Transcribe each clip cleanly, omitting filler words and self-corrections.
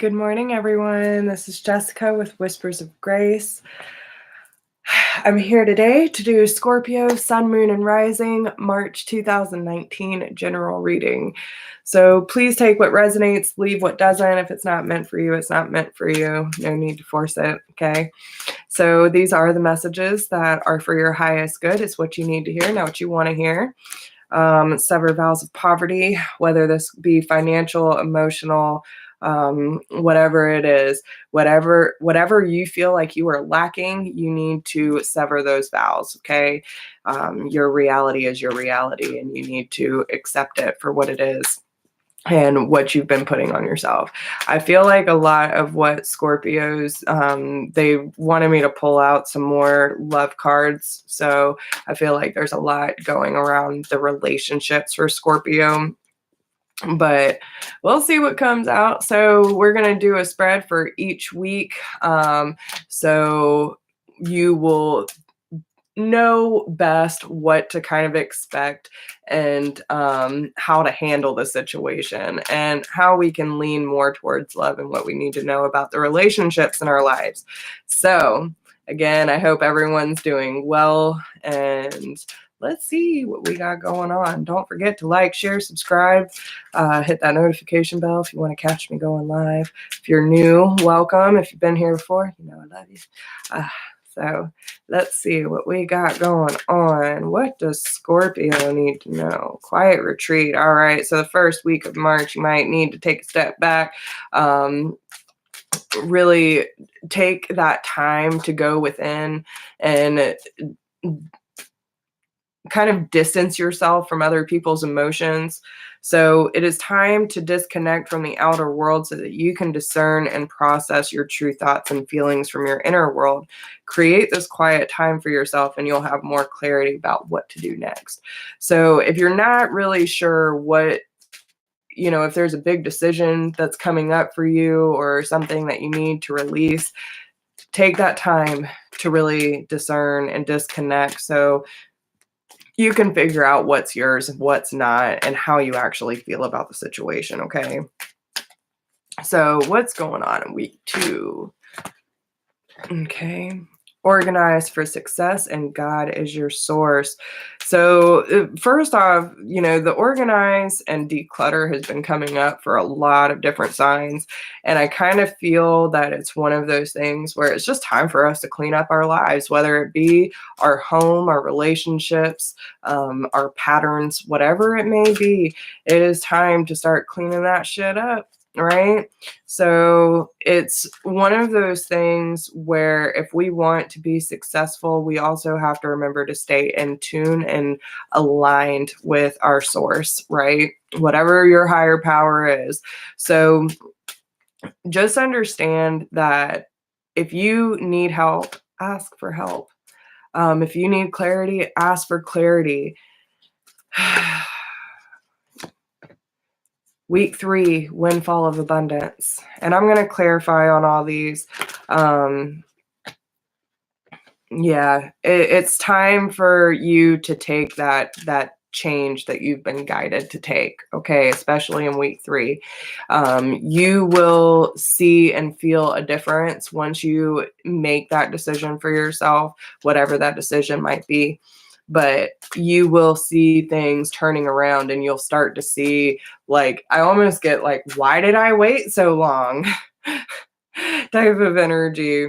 Good morning, everyone. This is Jessica with Whispers of Grace. I'm here today to do Scorpio, Sun, Moon, and Rising, March 2019 general reading. So please take what resonates, leave what doesn't. If it's not meant for you, it's not meant for you. No need to force it, okay? So these are the messages that are for your highest good. It's what you need to hear, not what you want to hear. Sever vows of poverty, whether this be financial, emotional, whatever it is, whatever you feel like you are lacking, you need to sever those vows. Okay. Your reality is your reality, and you need to accept it for what it is and what you've been putting on yourself. I feel like a lot of what Scorpios, they wanted me to pull out some more love cards. So I feel like there's a lot going around the relationships for Scorpio, but we'll see what comes out. So we're going to do a spread for each week. So you will know best what to kind of expect and how to handle the situation and how we can lean more towards love and what we need to know about the relationships in our lives. So again, I hope everyone's doing well, and let's see what we got going on. Don't forget to like, share, subscribe, hit that notification bell if you want to catch me going live. If you're new, welcome. If you've been here before, you know I love you. So let's see what we got going on. What does Scorpio need to know? Quiet retreat. All right. So the first week of March, you might need to take a step back. Really take that time to go within and kind of distance yourself from other people's emotions. So it is time to disconnect from the outer world so that you can discern and process your true thoughts and feelings from your inner world. Create this quiet time for yourself, and you'll have more clarity about what to do next. So if you're not really sure what, if there's a big decision that's coming up for you or something that you need to release, take that time to really discern and disconnect, so you can figure out what's yours and what's not and how you actually feel about the situation, okay? So what's going on in week 2? Okay. Organize for success, and God is your source. So first off, the organize and declutter has been coming up for a lot of different signs. And I kind of feel that it's one of those things where it's just time for us to clean up our lives, whether it be our home, our relationships, our patterns, whatever it may be. It is time to start cleaning that shit up. Right? So it's one of those things where if we want to be successful, we also have to remember to stay in tune and aligned with our source, right? Whatever your higher power is. So just understand that if you need help, ask for help. If you need clarity, ask for clarity. Week 3, windfall of abundance. And I'm going to clarify on all these. It's time for you to take that change that you've been guided to take, okay, especially in week 3. You will see and feel a difference once you make that decision for yourself, whatever that decision might be. But you will see things turning around, and you'll start to see, like, I almost get like, why did I wait so long type of energy.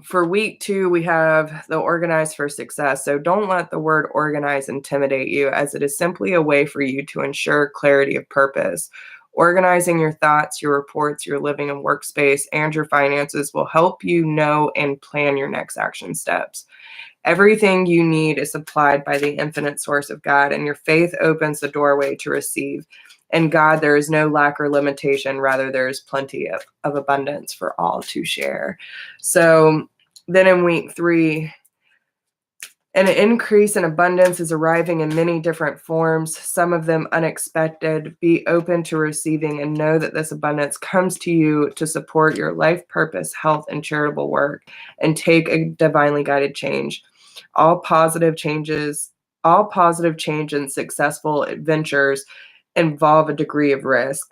For week 2, we have the organize for success. So don't let the word organize intimidate you, as it is simply a way for you to ensure clarity of purpose. Organizing your thoughts, your reports, your living and workspace, and your finances will help you know and plan your next action steps. Everything you need is supplied by the infinite source of God, and your faith opens the doorway to receive. In God, there is no lack or limitation. Rather, there is plenty of abundance for all to share. So then in week 3, an increase in abundance is arriving in many different forms, some of them unexpected. Be open to receiving and know that this abundance comes to you to support your life purpose, health, and charitable work, and take a divinely guided change. All positive change and successful adventures involve a degree of risk.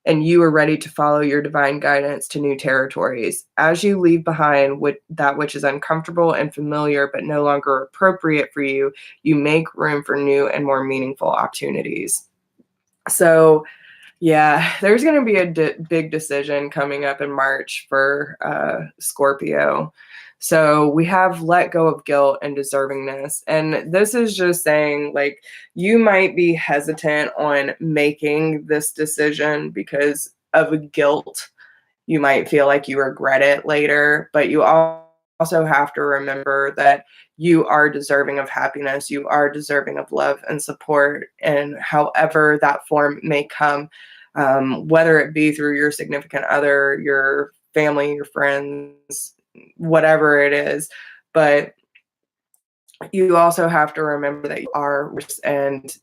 and you are ready to follow your divine guidance to new territories. As you leave behind that which is uncomfortable and familiar but no longer appropriate for you, you make room for new and more meaningful opportunities. So, yeah, there's going to be a big decision coming up in March for Scorpio. So we have let go of guilt and deservingness. And this is just saying, like, you might be hesitant on making this decision because of guilt. You might feel like you regret it later, but you also have to remember that you are deserving of happiness. You are deserving of love and support, and however that form may come, whether it be through your significant other, your family, your friends, whatever it is. But you also have to remember that you are, and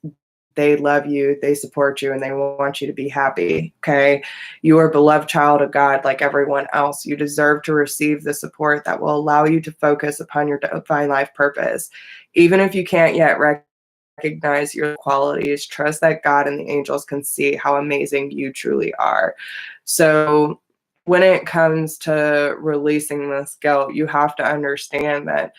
they love you, they support you, and they want you to be happy. Okay. You are a beloved child of God like everyone else. You deserve to receive the support that will allow you to focus upon your divine life purpose. Even if you can't yet recognize your qualities, trust that God and the angels can see how amazing you truly are. So when it comes to releasing this guilt, you have to understand that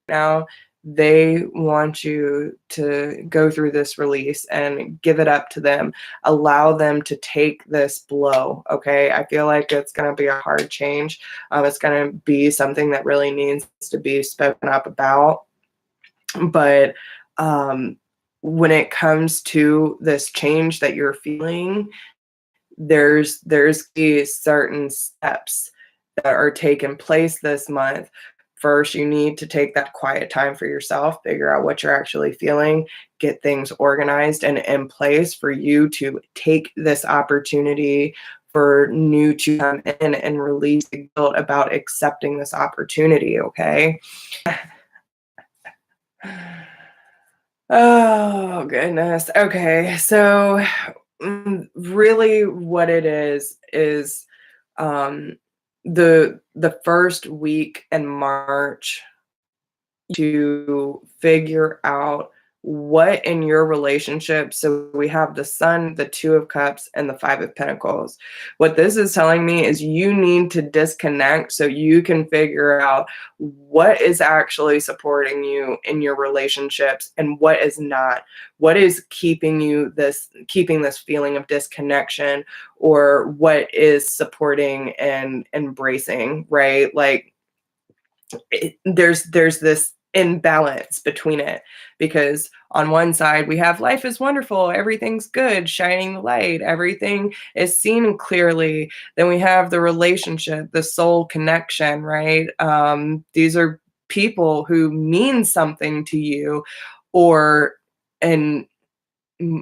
now they want you to go through this release and give it up to them. Allow them to take this blow. Okay. I feel like it's going to be a hard change. It's going to be something that really needs to be spoken up about. But when it comes to this change that you're feeling, there's these certain steps that are taking place this month. First, you need to take that quiet time for yourself, figure out what you're actually feeling, get things organized and in place for you to take this opportunity for new to come in and release the guilt about accepting this opportunity, okay? Oh, goodness. Okay, so really what it is the first week in March to figure out what in your relationship. So we have the Sun, the Two of Cups, and the Five of Pentacles. What this is telling me is you need to disconnect so you can figure out what is actually supporting you in your relationships and what is not. What is keeping keeping this feeling of disconnection, or what is supporting and embracing, right? Like there's this imbalance between it, because on one side we have life is wonderful, everything's good, shining the light, everything is seen clearly. Then we have the relationship, the soul connection, right? These are people who mean something to you, or and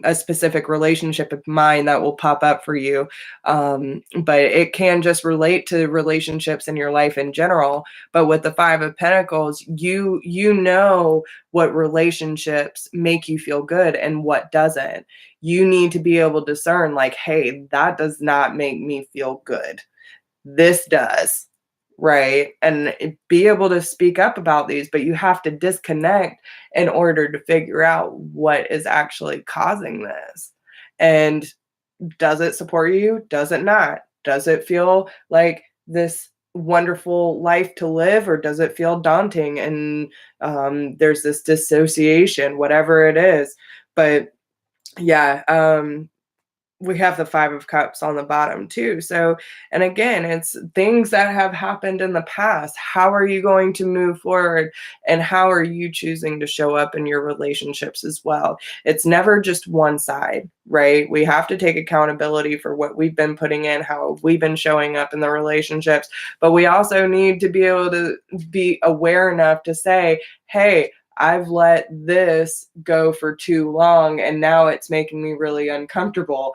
a specific relationship of mine that will pop up for you. But it can just relate to relationships in your life in general. But with the Five of Pentacles, you know what relationships make you feel good and what doesn't. You need to be able to discern, like, hey, that does not make me feel good. This does. Right. And be able to speak up about these, but you have to disconnect in order to figure out what is actually causing this. And does it support you? Does it not? Does it feel like this wonderful life to live, or does it feel daunting and there's this dissociation, whatever it is? But yeah, we have the Five of Cups on the bottom too. So, and again, it's things that have happened in the past. How are you going to move forward, and how are you choosing to show up in your relationships as well? It's never just one side, right? We have to take accountability for what we've been putting in, how we've been showing up in the relationships, but we also need to be able to be aware enough to say, hey, I've let this go for too long and now it's making me really uncomfortable.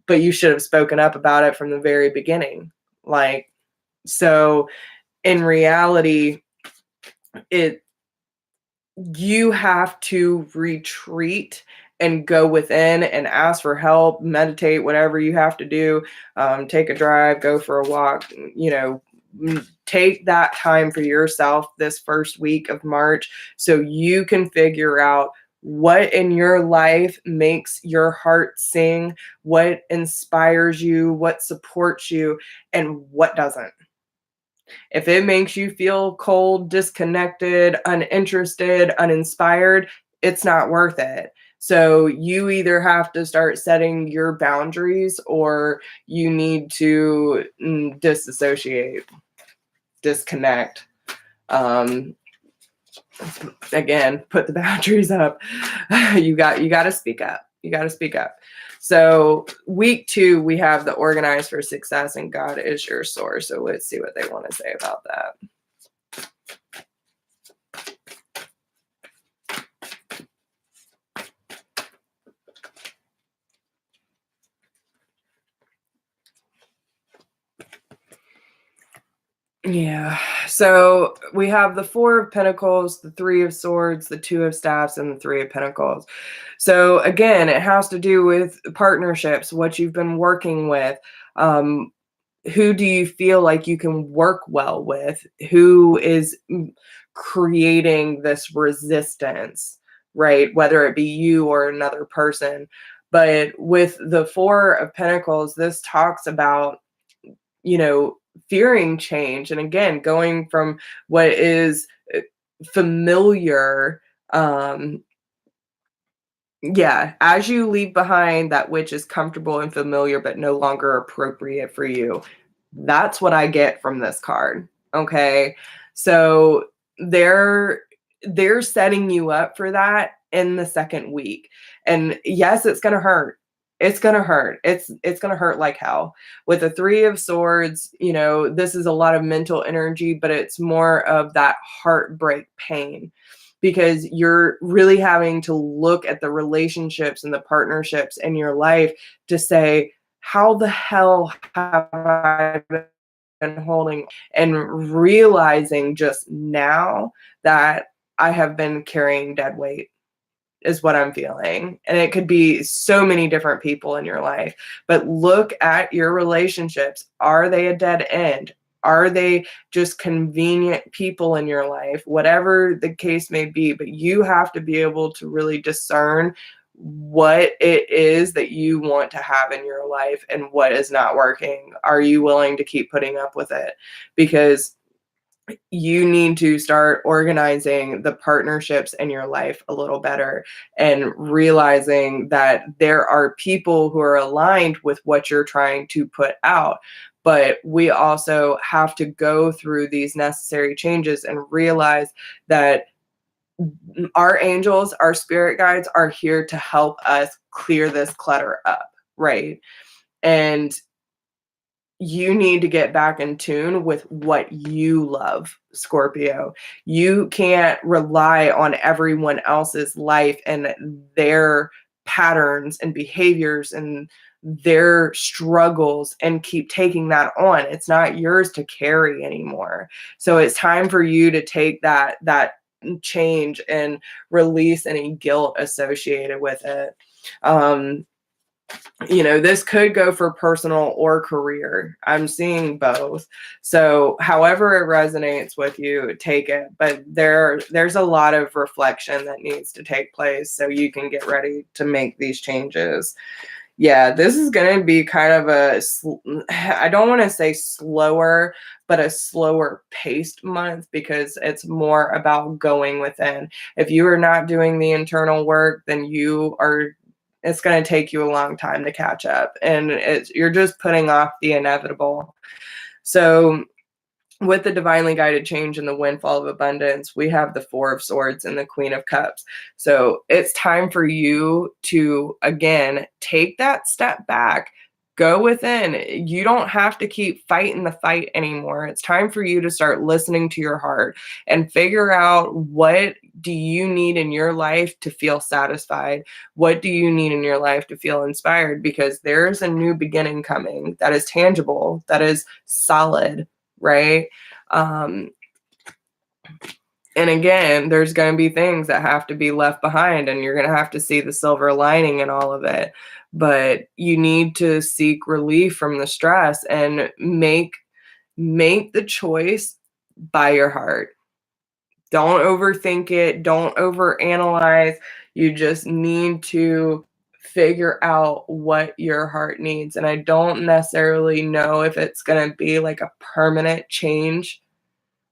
But you should have spoken up about it from the very beginning. Like, so in reality, you have to retreat and go within and ask for help, meditate, whatever you have to do, take a drive, go for a walk, take that time for yourself this first week of March so you can figure out What in your life makes your heart sing? What inspires you? What supports you? And what doesn't? If it makes you feel cold, disconnected, uninterested, uninspired, it's not worth it. So you either have to start setting your boundaries or you need to disassociate, disconnect. Um, Again, put the boundaries up. You got to speak up. You got to speak up. So week 2, we have the organize for success and God is your source. So let's see what they want to say about that. Yeah. So we have the 4 of Pentacles, the 3 of Swords, the 2 of Staffs, and the 3 of Pentacles. So again, it has to do with partnerships, what you've been working with. Who do you feel like you can work well with? Who is creating this resistance, right? Whether it be you or another person. But with the 4 of Pentacles, this talks about, you know, fearing change. And again, going from what is familiar, yeah, as you leave behind that which is comfortable and familiar but no longer appropriate for you. That's what I get from this card. Okay. So they're they're setting you up for that in the second week. And yes, it's gonna hurt. It's gonna hurt. It's gonna hurt like hell. With the 3 of Swords, you know, this is a lot of mental energy, but it's more of that heartbreak pain because you're really having to look at the relationships and the partnerships in your life to say, how the hell have I been holding, and realizing just now that I have been carrying dead weight is what I'm feeling. And it could be so many different people in your life, but look at your relationships. Are they a dead end? Are they just convenient people in your life? Whatever the case may be, but you have to be able to really discern what it is that you want to have in your life and what is not working. Are you willing to keep putting up with it? Because you need to start organizing the partnerships in your life a little better and realizing that there are people who are aligned with what you're trying to put out. But we also have to go through these necessary changes and realize that our angels, our spirit guides are here to help us clear this clutter up, right? And you need to get back in tune with what you love, Scorpio. You can't rely on everyone else's life and their patterns and behaviors and their struggles and keep taking that on. It's not yours to carry anymore. So it's time for you to take that change and release any guilt associated with it. You know, this could go for personal or career. I'm seeing both. So however it resonates with you, take it. But there's a lot of reflection that needs to take place so you can get ready to make these changes. Yeah, this is going to be kind of I don't want to say slower, but a slower paced month because it's more about going within. If you are not doing the internal work, then it's going to take you a long time to catch up, and you're just putting off the inevitable. So with the divinely guided change and the windfall of abundance, we have the 4 of Swords and the Queen of Cups. So it's time for you to, again, take that step back, go within. You don't have to keep fighting the fight anymore. It's time for you to start listening to your heart and figure out, what do you need in your life to feel satisfied? What do you need in your life to feel inspired? Because there's a new beginning coming that is tangible, that is solid, right? Um, and again, there's going to be things that have to be left behind, and you're going to have to see the silver lining in all of it. But you need to seek relief from the stress and make the choice by your heart. Don't overthink it. Don't overanalyze. You just need to figure out what your heart needs. And I don't necessarily know if it's going to be like a permanent change,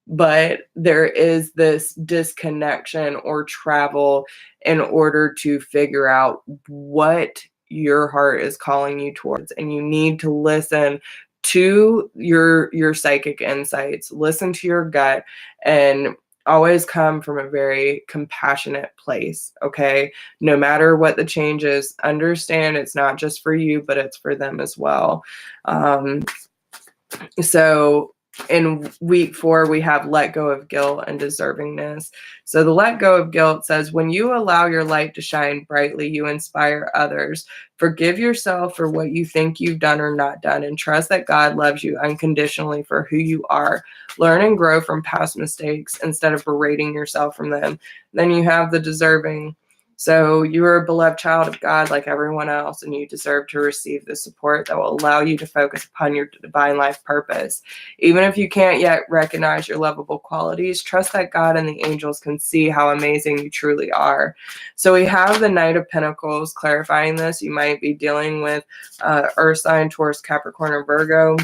but there is this disconnection or travel in order to figure out what your heart is calling you towards. And you need to listen to your psychic insights, listen to your gut, and always come from a very compassionate place. Okay, no matter what the change is, understand it's not just for you, but it's for them as well. So in week 4, we have let go of guilt and deservingness. So the let go of guilt says, when you allow your light to shine brightly, you inspire others. Forgive yourself for what you think you've done or not done, and trust that God loves you unconditionally for who you are. Learn and grow from past mistakes instead of berating yourself from them. Then you have the deserving. So you are a beloved child of God like everyone else, and you deserve to receive the support that will allow you to focus upon your divine life purpose. Even if you can't yet recognize your lovable qualities, trust that God and the angels can see how amazing you truly are. So we have the Knight of Pentacles clarifying this. You might be dealing with Earth sign, Taurus, Capricorn, or Virgo,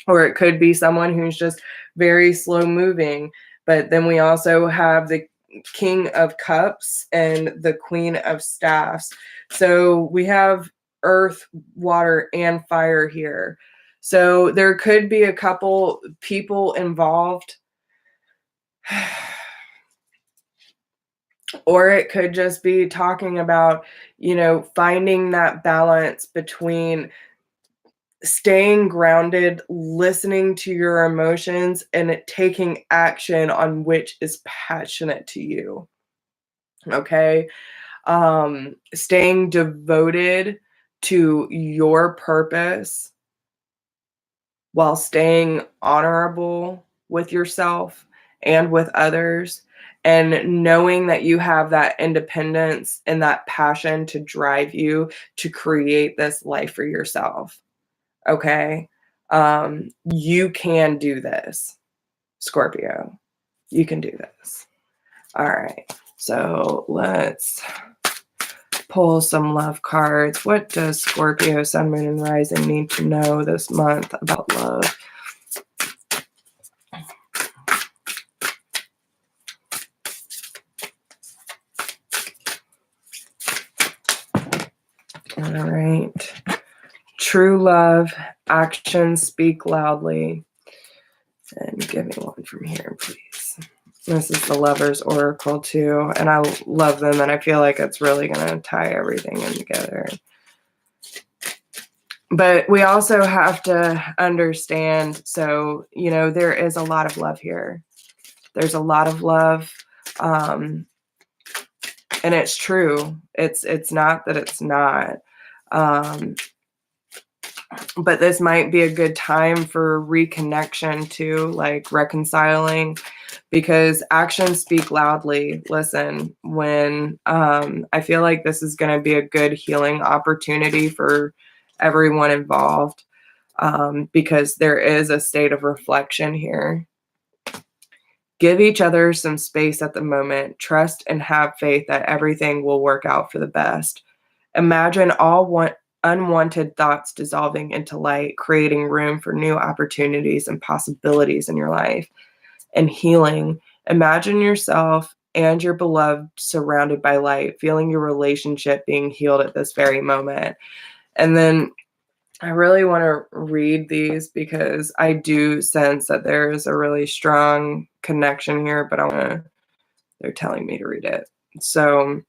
or it could be someone who's just very slow moving. But then we also have the King of Cups and the Queen of Staffs. So we have earth, water, and fire here. So there could be a couple people involved, or it could just be talking about, finding that balance between staying grounded, listening to your emotions, and taking action on which is passionate to you. Okay. Staying devoted to your purpose while staying honorable with yourself and with others, and knowing that you have that independence and that passion to drive you to create this life for yourself. Okay. You can do this, Scorpio. You can do this. All right. So let's pull some love cards. What does Scorpio, Sun, Moon, and Rising need to know this month about love? All right. True love, actions speak loudly. And give me one from here, please. This is the Lover's Oracle too, and I love them, and I feel like it's really going to tie everything in together. But we also have to understand, so, there is a lot of love here. There's a lot of love, and it's true. It's not that it's not. But this might be a good time for reconnection too, like reconciling, because actions speak loudly. Listen, when I feel like this is going to be a good healing opportunity for everyone involved, because there is a state of reflection here. Give each other some space at the moment. Trust and have faith that everything will work out for the best. Imagine all unwanted thoughts dissolving into light, creating room for new opportunities and possibilities in your life. And healing. Imagine yourself and your beloved surrounded by light, feeling your relationship being healed at this very moment. And then I really want to read these because I do sense that there is a really strong connection here, but they're telling me to read it. So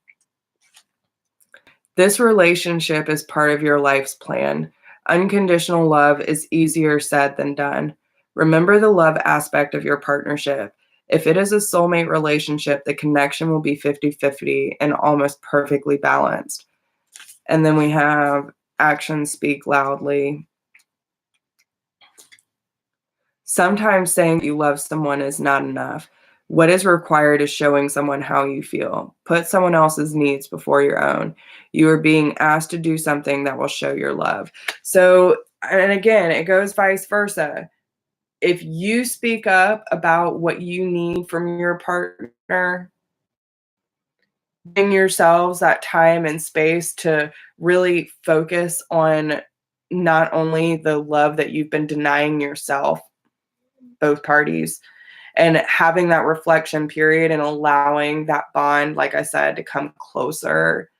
this relationship is part of your life's plan. Unconditional love is easier said than done. Remember the love aspect of your partnership. If it is a soulmate relationship, the connection will be 50-50 and almost perfectly balanced. And then we have actions speak loudly. Sometimes saying you love someone is not enough. What is required is showing someone how you feel. Put someone else's needs before your own. You are being asked to do something that will show your love. So, and again, it goes vice versa. If you speak up about what you need from your partner, giving yourselves that time and space to really focus on not only the love that you've been denying yourself, both parties, and having that reflection period and allowing that bond, like I said, to come closer.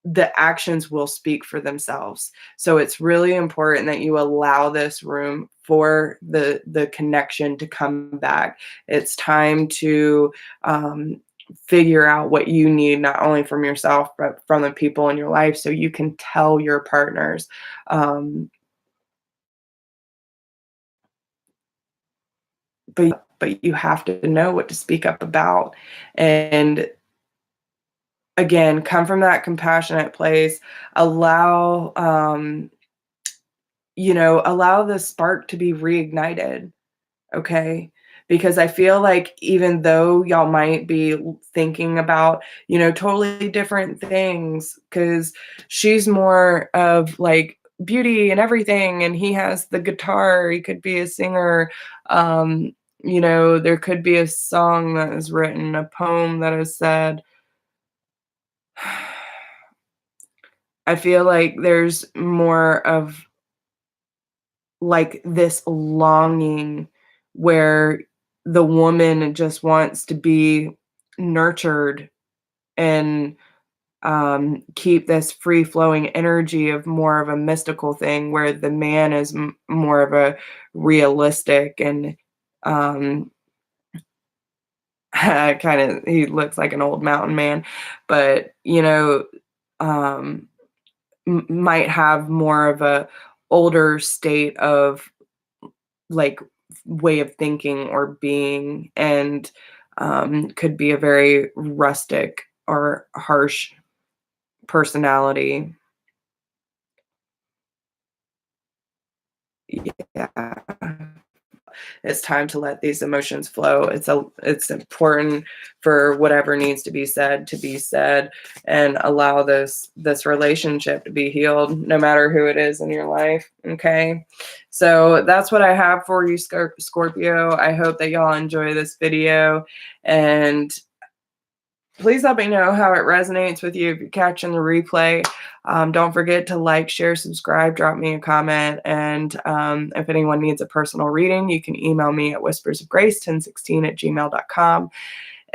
The actions will speak for themselves. So it's really important that you allow this room for the connection to come back. It's time to figure out what you need, not only from yourself, but from the people in your life, so you can tell your partners. Um, but you have to know what to speak up about. And again, come from that compassionate place. Allow allow the spark to be reignited, okay? Because I feel like even though y'all might be thinking about, totally different things, because she's more of like beauty and everything, and he has the guitar, he could be a singer. There could be a song that is written, a poem that is said. I feel like there's more of like this longing where the woman just wants to be nurtured and keep this free flowing energy of more of a mystical thing, where the man is more of a realistic and um, kind of, he looks like an old mountain man, but um, might have more of a older state of like way of thinking or being, and could be a very rustic or harsh personality. Yeah. It's time to let these emotions flow. It's important for whatever needs to be said, and allow this relationship to be healed, no matter who it is in your life. Okay. So that's what I have for you, Scorpio. I hope that y'all enjoy this video, and please let me know how it resonates with you if you're catching the replay. Don't forget to like, share, subscribe, drop me a comment. And if anyone needs a personal reading, you can email me at whispersofgrace1016@gmail.com.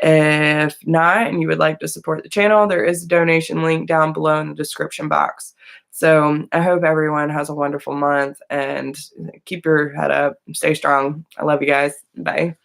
If not, and you would like to support the channel, there is a donation link down below in the description box. So I hope everyone has a wonderful month, and keep your head up. Stay strong. I love you guys. Bye.